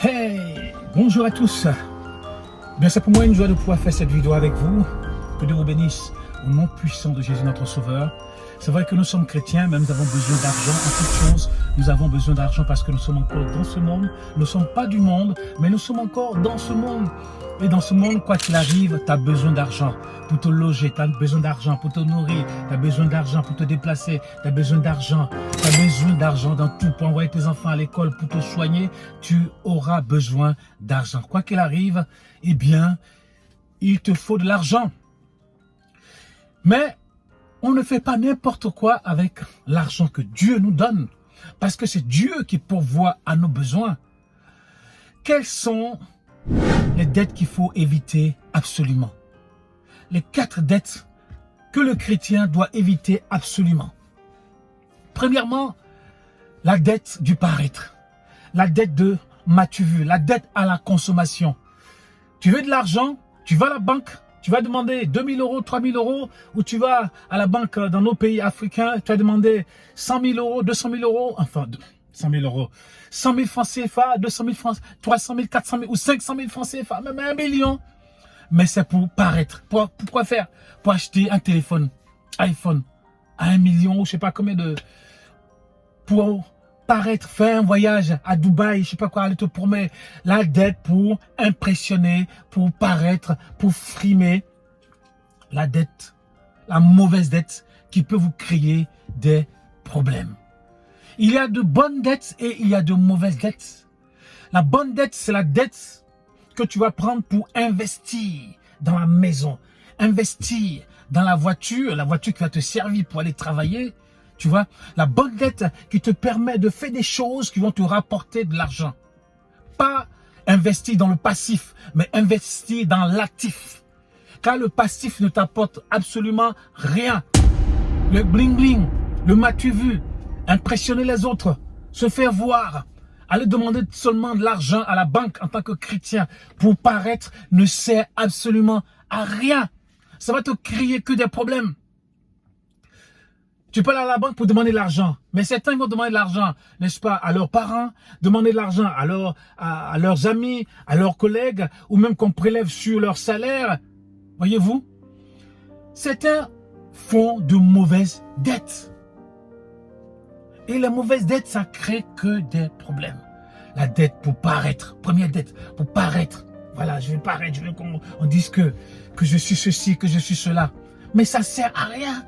Hey, bonjour à tous. Bien, c'est pour moi une joie de pouvoir faire cette vidéo avec vous. Que Dieu vous bénisse au nom puissant de Jésus notre Sauveur. C'est vrai que nous sommes chrétiens, mais nous avons besoin d'argent en toutes choses. Nous avons besoin d'argent parce que nous sommes encore dans ce monde. Nous ne sommes pas du monde, mais nous sommes encore dans ce monde. Et dans ce monde, quoi qu'il arrive, tu as besoin d'argent pour te loger, tu as besoin d'argent pour te nourrir, tu as besoin d'argent pour te déplacer, tu as besoin d'argent. Tu as besoin d'argent dans tout pour envoyer tes enfants à l'école, pour te soigner. Tu auras besoin d'argent. Quoi qu'il arrive, eh bien, il te faut de l'argent. Mais on ne fait pas n'importe quoi avec l'argent que Dieu nous donne. Parce que c'est Dieu qui pourvoit à nos besoins. Quelles sont les dettes qu'il faut éviter absolument? Les 4 dettes que le chrétien doit éviter absolument. Premièrement, la dette du paraître. La dette de m'as-tu vu? La dette à la consommation. Tu veux de l'argent? Tu vas à la banque? Tu vas demander 2000 euros, 3000 euros, ou tu vas à la banque dans nos pays africains, tu vas demander 100 000 euros, 200 000 euros, enfin 100 000 euros, 100 000 francs CFA, 200 000 francs, 300 000, 400 000 ou 500 000 francs CFA, même 1 million. Mais c'est pour paraître. Pourquoi faire? Pour acheter un téléphone, iPhone, à 1 million, ou je sais pas combien de... Pour paraître, faire un voyage à Dubaï, je sais pas quoi, aller te promettre la dette pour impressionner, pour paraître, pour frimer. La dette, la mauvaise dette qui peut vous créer des problèmes. Il y a de bonnes dettes et il y a de mauvaises dettes. La bonne dette, c'est la dette que tu vas prendre pour investir dans la maison, investir dans la voiture qui va te servir pour aller travailler. Tu vois, la bonne dette qui te permet de faire des choses qui vont te rapporter de l'argent. Pas investir dans le passif, mais investir dans l'actif. Car le passif ne t'apporte absolument rien. Le bling bling, le m'as-tu vu, impressionner les autres, se faire voir, aller demander seulement de l'argent à la banque en tant que chrétien pour paraître ne sert absolument à rien. Ça va te créer que des problèmes. Tu peux aller à la banque pour demander de l'argent. Mais certains vont demander de l'argent, n'est-ce pas, à leurs parents, demander de l'argent à leurs amis, à leurs collègues, ou même qu'on prélève sur leur salaire. Voyez-vous, certains font de mauvaises dettes. Et les mauvaises dettes, ça crée que des problèmes. La dette pour paraître, première dette, pour paraître. Voilà, je veux paraître, je veux qu'on dise que je suis ceci, que je suis cela. Mais ça sert à rien.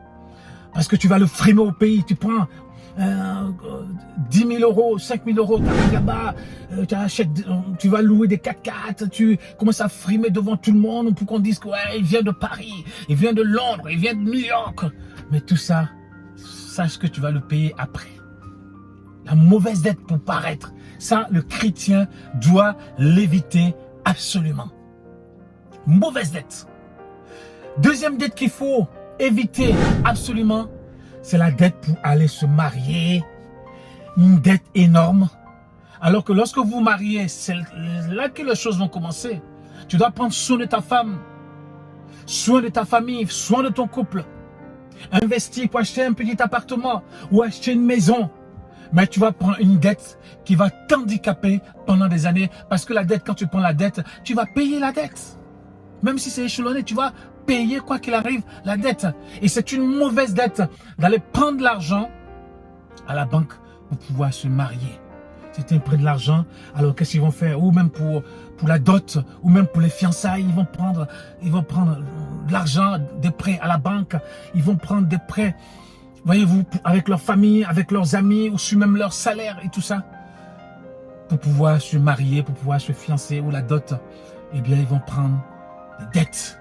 Parce que tu vas le frimer au pays, tu prends 10 000 euros, 5 000 euros, tu arrives là-bas, tu vas louer des 4x4, tu commences à frimer devant tout le monde pour qu'on dise que ouais, il vient de Paris, il vient de Londres, il vient de New York. Mais tout ça, sache que tu vas le payer après. La mauvaise dette pour paraître, ça, le chrétien doit l'éviter absolument. Mauvaise dette. Deuxième dette qu'il faut éviter absolument, c'est la dette pour aller se marier. Une dette énorme. Alors que lorsque vous vous mariez, c'est là que les choses vont commencer. Tu dois prendre soin de ta femme, soin de ta famille, soin de ton couple. Investir pour acheter un petit appartement ou acheter une maison. Mais tu vas prendre une dette qui va t'handicaper pendant des années. Parce que la dette, quand tu prends la dette, tu vas payer la dette. Même si c'est échelonné, tu vas payer quoi qu'il arrive la dette. Et c'est une mauvaise dette d'aller prendre l'argent à la banque pour pouvoir se marier. Certains prennent de l'argent, alors qu'est-ce qu'ils vont faire? Ou même pour la dot, ou même pour les fiançailles, ils vont prendre de l'argent, des prêts à la banque. Ils vont prendre des prêts, voyez-vous, avec leur famille, avec leurs amis, ou sur même leur salaire et tout ça. Pour pouvoir se marier, pour pouvoir se fiancer, ou la dot, eh bien, ils vont prendre des dettes,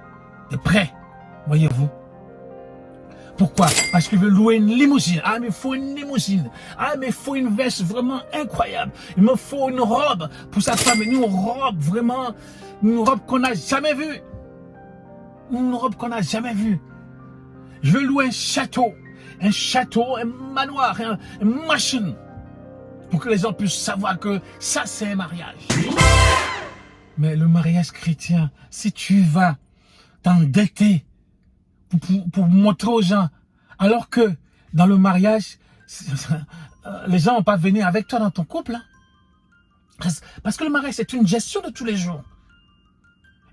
des prêts, voyez-vous. Pourquoi? Parce qu'il veut louer une limousine. Ah, mais il faut une limousine. Ah, mais il faut une veste vraiment incroyable. Il me faut une robe pour sa femme. Une robe vraiment, une robe qu'on n'a jamais vue. Une robe qu'on n'a jamais vue. Je veux louer un château, un manoir, une machine. Pour que les gens puissent savoir que ça, c'est un mariage. Mais le mariage chrétien, si tu vas t'endetter pour montrer aux gens, alors que dans le mariage, les gens vont pas venir avec toi dans ton couple. Hein. Parce que le mariage, c'est une gestion de tous les jours.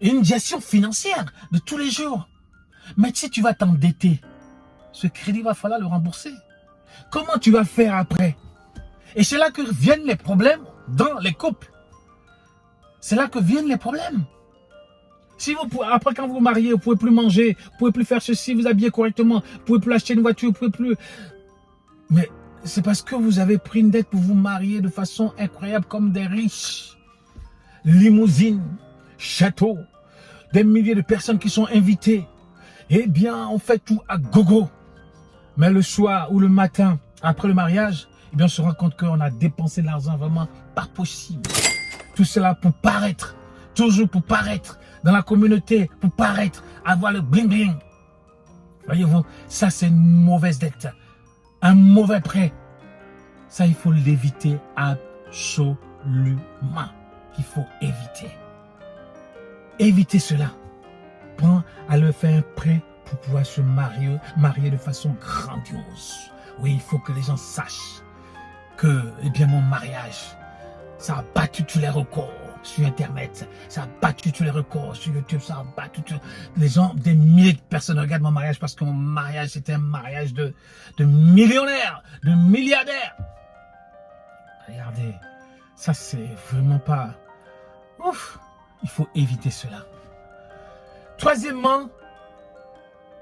Et une gestion financière de tous les jours. Mais si tu vas t'endetter, ce crédit va falloir le rembourser. Comment tu vas faire après? Et c'est là que viennent les problèmes dans les couples. C'est là que viennent les problèmes. Si vous, après, quand vous vous mariez, vous ne pouvez plus manger, vous ne pouvez plus faire ceci, vous habiller correctement, vous ne pouvez plus acheter une voiture, vous ne pouvez plus... Mais c'est parce que vous avez pris une dette pour vous marier de façon incroyable comme des riches. Limousine, château, des milliers de personnes qui sont invitées. Eh bien, on fait tout à gogo. Mais le soir ou le matin, après le mariage, eh bien, on se rend compte qu'on a dépensé de l'argent vraiment pas possible. Tout cela pour paraître, toujours pour paraître dans la communauté, pour paraître, avoir le bling bling. Voyez-vous, ça c'est une mauvaise dette, un mauvais prêt. Ça, il faut l'éviter absolument. Il faut éviter. Évitez cela. Prends à le faire un prêt pour pouvoir se marier de façon grandiose. Oui, il faut que les gens sachent que, eh bien, mon mariage, ça a battu tous les records sur Internet, ça a battu tous les records sur YouTube, ça a battu tous les gens, des milliers de personnes regardent mon mariage parce que mon mariage, c'était un mariage de millionnaires, de milliardaires. Regardez, ça c'est vraiment pas... Ouf, il faut éviter cela. Troisièmement,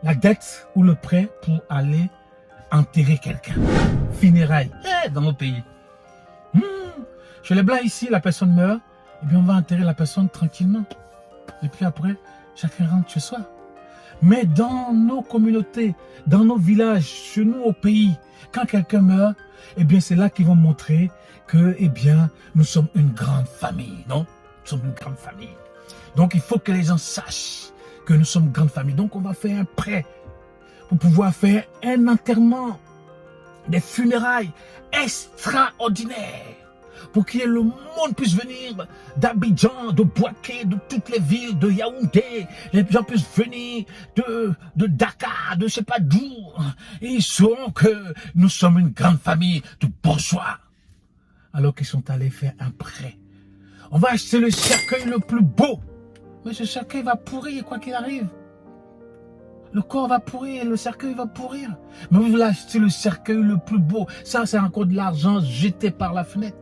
la dette ou le prêt pour aller enterrer quelqu'un. Funérailles, dans nos pays. Chez les Blancs ici, la personne meurt, et bien on va enterrer la personne tranquillement. Et puis après, chacun rentre chez soi. Mais dans nos communautés, dans nos villages, chez nous au pays, quand quelqu'un meurt, eh bien c'est là qu'ils vont montrer que, eh bien, nous sommes une grande famille, non? Nous sommes une grande famille. Donc il faut que les gens sachent que nous sommes une grande famille. Donc on va faire un prêt pour pouvoir faire un enterrement, des funérailles extraordinaires. Pour que le monde puisse venir d'Abidjan, de Bouaké, de toutes les villes, de Yaoundé. Les gens puissent venir de Dakar, de je ne sais pas d'où. Et ils sauront que nous sommes une grande famille de bourgeois. Alors qu'ils sont allés faire un prêt. On va acheter le cercueil le plus beau. Mais ce cercueil va pourrir quoi qu'il arrive. Le corps va pourrir, le cercueil va pourrir. Mais vous voulez acheter le cercueil le plus beau. Ça, c'est encore de l'argent jeté par la fenêtre.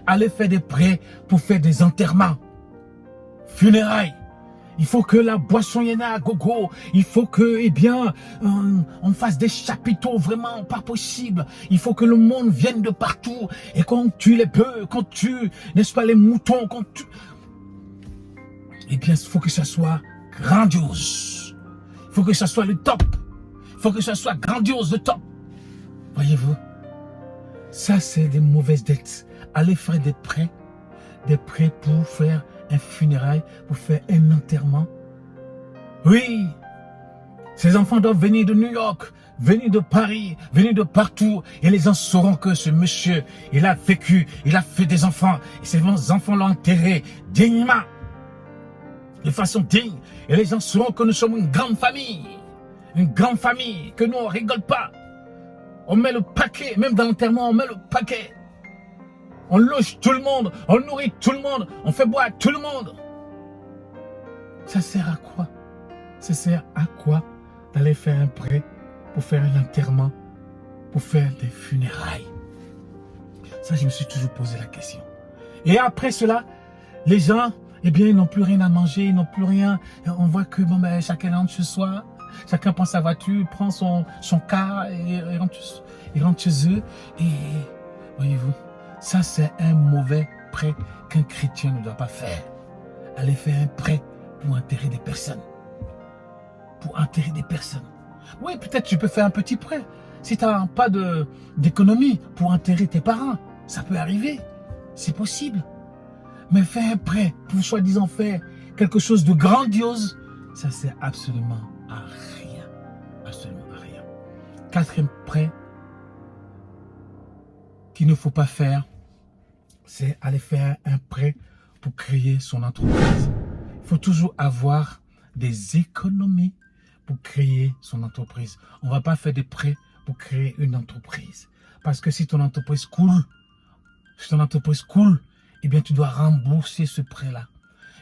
Allez faire des prêts pour faire des enterrements, funérailles. Il faut que la boisson y en a à gogo. Il faut que, eh bien, on fasse des chapiteaux vraiment pas possible. Il faut que le monde vienne de partout. Et qu'on tue les bœufs, qu'on tue, n'est-ce pas, les moutons, qu'on tue... Eh bien, il faut que ça soit grandiose. Il faut que ça soit le top. Il faut que ça soit grandiose, le top. Voyez-vous, ça c'est des mauvaises dettes. Allez faire des prêts pour faire un funérail, pour faire un enterrement. Oui, ces enfants doivent venir de New York, venir de Paris, venir de partout. Et les gens sauront que ce monsieur, il a vécu, il a fait des enfants. Et ces enfants l'ont enterré dignement, de façon digne. Et les gens sauront que nous sommes une grande famille, que nous on rigole pas. On met le paquet, même dans l'enterrement, on met le paquet. On loge tout le monde, on nourrit tout le monde, on fait boire tout le monde. Ça sert à quoi? Ça sert à quoi d'aller faire un prêt pour faire un enterrement, pour faire des funérailles? Ça, je me suis toujours posé la question. Et après cela, les gens, eh bien, ils n'ont plus rien à manger, ils n'ont plus rien. On voit que bon, ben, chacun rentre chez soi, chacun prend sa voiture, prend son car et rentre chez eux. Et voyez-vous, ça, c'est un mauvais prêt qu'un chrétien ne doit pas faire. Aller faire un prêt pour enterrer des personnes. Pour enterrer des personnes. Oui, peut-être tu peux faire un petit prêt. Si tu n'as pas d'économie pour enterrer tes parents, ça peut arriver. C'est possible. Mais faire un prêt pour soi-disant faire quelque chose de grandiose, ça sert absolument à rien. Absolument à rien. Quatrième prêt qu'il ne faut pas faire, c'est aller faire un prêt pour créer son entreprise. Il faut toujours avoir des économies pour créer son entreprise. On ne va pas faire des prêts pour créer une entreprise. Parce que si ton entreprise coule, eh bien, tu dois rembourser ce prêt-là.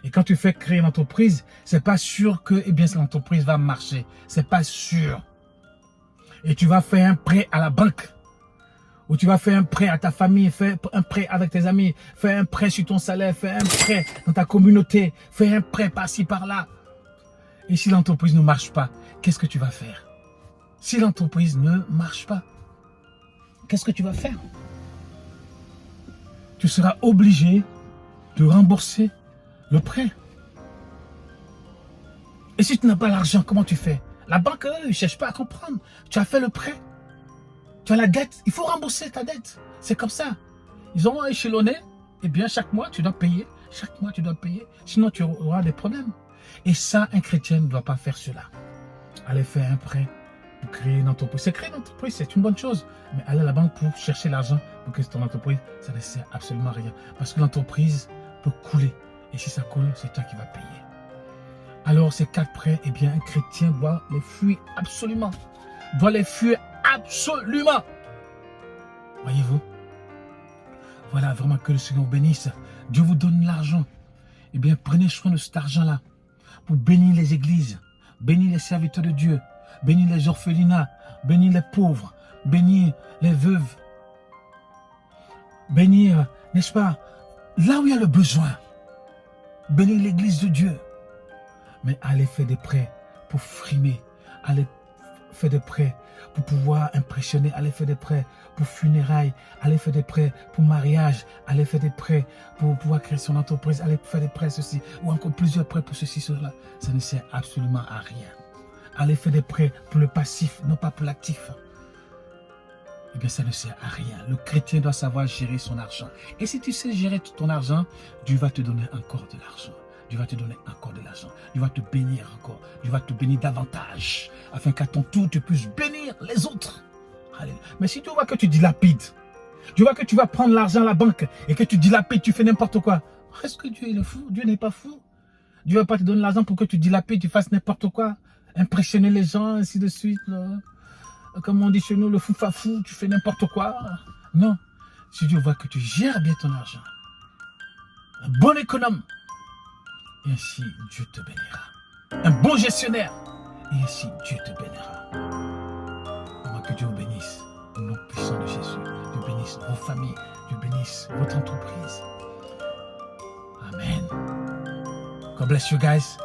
Et quand tu fais créer une entreprise, c'est pas sûr que, eh bien, l'entreprise va marcher. C'est pas sûr. Et tu vas faire un prêt à la banque. Ou tu vas faire un prêt à ta famille, faire un prêt avec tes amis, faire un prêt sur ton salaire, faire un prêt dans ta communauté, faire un prêt par-ci, par-là. Et si l'entreprise ne marche pas, qu'est-ce que tu vas faire? Si l'entreprise ne marche pas, qu'est-ce que tu vas faire? Tu seras obligé de rembourser le prêt. Et si tu n'as pas l'argent, comment tu fais? La banque, eux, ils ne cherchent pas à comprendre. Tu as fait le prêt. Tu as la dette. Il faut rembourser ta dette. C'est comme ça. Ils ont échelonné. Eh bien, chaque mois, tu dois payer. Chaque mois, tu dois payer. Sinon, tu auras des problèmes. Et ça, un chrétien ne doit pas faire cela. Aller faire un prêt pour créer une entreprise. C'est créer une entreprise, c'est une bonne chose. Mais aller à la banque pour chercher l'argent pour créer ton entreprise, ça ne sert absolument à rien. Parce que l'entreprise peut couler. Et si ça coule, c'est toi qui vas payer. Alors, ces 4 prêts, eh bien, un chrétien doit les fuir absolument. Doit les fuir absolument. Voyez-vous? Voilà, vraiment que le Seigneur vous bénisse. Dieu vous donne l'argent. Eh bien, prenez soin de cet argent-là pour bénir les églises, bénir les serviteurs de Dieu, bénir les orphelinats, bénir les pauvres, bénir les veuves, bénir, n'est-ce pas, là où il y a le besoin, bénir l'église de Dieu. Mais allez faire des prêts pour frimer, allez faire des prêts pour pouvoir impressionner, allez faire des prêts pour funérailles, allez faire des prêts pour mariage, allez faire des prêts pour pouvoir créer son entreprise, allez faire des prêts ceci, ou encore plusieurs prêts pour ceci, cela. Ça ne sert absolument à rien. Allez faire des prêts pour le passif, non pas pour l'actif. Eh bien, ça ne sert à rien. Le chrétien doit savoir gérer son argent. Et si tu sais gérer tout ton argent, Dieu va te donner encore de l'argent. Dieu va te donner encore de l'argent. Dieu va te bénir encore. Dieu va te bénir davantage. Afin qu'à ton tour, tu puisses bénir les autres. Alléluia. Mais si tu vois que tu dilapides, tu vois que tu vas prendre l'argent à la banque et que tu dilapides, tu fais n'importe quoi. Est-ce que Dieu est fou? Dieu n'est pas fou. Dieu ne va pas te donner l'argent pour que tu dilapides, tu fasses n'importe quoi. Impressionner les gens, ainsi de suite. Là. Comme on dit chez nous, le fou fa fou, tu fais n'importe quoi. Non. Si Dieu voit que tu gères bien ton argent, un bon économe, et ainsi Dieu te bénira. Un bon gestionnaire, et ainsi Dieu te bénira. Avant que Dieu vous bénisse, au nom puissant de Jésus. Dieu bénisse vos familles, Dieu bénisse votre entreprise. Amen. God bless you guys.